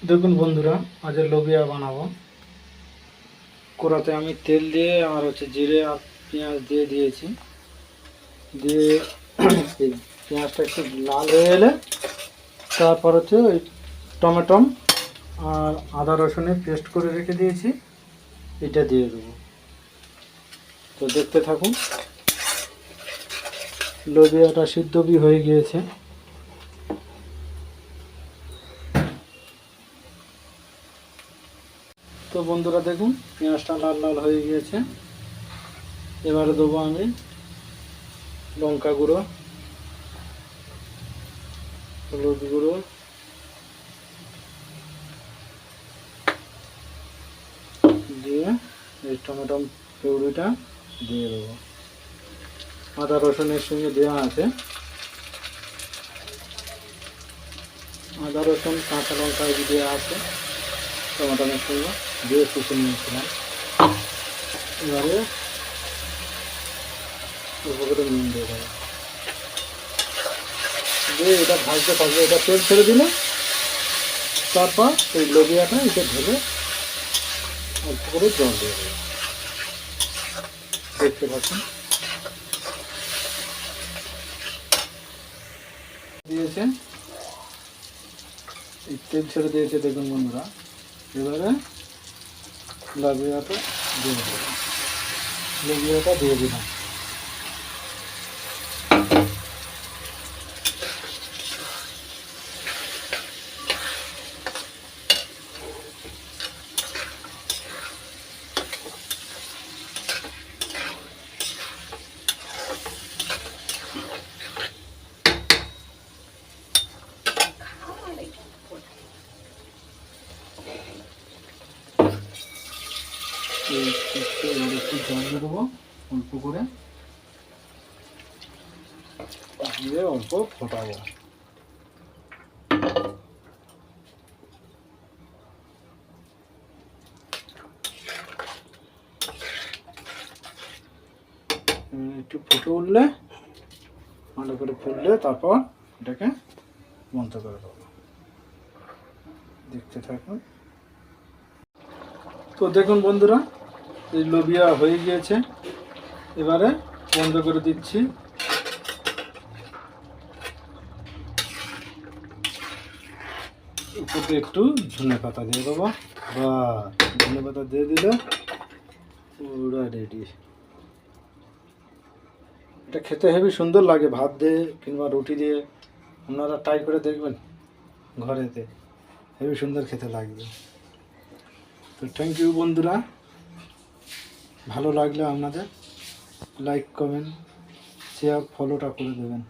দেখুন বন্ধুরা, আজ লোবিয়া বানাবো। কড়াতে আমি তেল দিয়ে আর জিরে আর পেঁয়াজ দিয়ে দিয়েছি। দিয়ে এই পেঁয়াজটা একটু লাল হয়ে এলে তারপর ওই টমেটো আর আদা রসুনের পেস্ট করে রেখে দিয়েছি, এটা দিয়ে দেবো। তো দেখতে থাকুন। লোবিয়াটা সিদ্ধ হয়ে গিয়েছে। তো বন্ধুরা দেখুন, পেঁয়াজটা লাল লাল হয়ে গিয়েছে। এবারে দেবো আমি লঙ্কা গুঁড়ো, হলুদ গুঁড়ো, দিয়ে এই টমেটো পিউরিটা দিয়ে দেবো। আদা রসুনের সঙ্গে দেওয়া আছে। আদা রসুন কাঁচা লঙ্কা দেওয়া আছে টমেটোর সঙ্গে দিয়ে শুষে নিয়েছিলাম। এবারে করে নুন দিয়ে দেবো, দিয়ে এটা ভাজতে থাকবে। এটা তেল ছেড়ে দিলে তারপর এই লোবিয়াটা এটা ঢেলে অল্প করে জল দিয়ে দেবো। দেখতে পাচ্ছেন দিয়েছে, এই তেল ছেড়ে দিয়েছে দেখুন বন্ধুরা। এবারে লোবিয়াটা দিয়ে দেবো। লোবিয়াটা দিয়ে দিলাম। একটু জল দিয়ে দেবো অল্প করে, দিয়ে অল্প ফোটাবো। একটু ফুটে উঠলে, ভালো করে ফুটলে তারপর এটাকে বন্ধ করে দেবো। দেখতে থাকুন। তো দেখুন বন্ধুরা, এই লোবিয়া হয়ে গিয়েছে। এবারে বন্ধ করে দিচ্ছি। উপরে একটু ধনে পাতা দিয়ে দেবো। বা ধনে পাতা দিয়ে দিলে পুরো রেডি। এটা খেতে হেবি সুন্দর লাগে, ভাত দিয়ে কিংবা রুটি দিয়ে। আপনারা ট্রাই করে দেখবেন ঘরেতে, হেবি সুন্দর খেতে লাগবে। তো থ্যাংক ইউ বন্ধুরা। ভালো লাগলে আপনাদের লাইক, কমেন্ট, শেয়ার, ফলোটা করে দেবেন।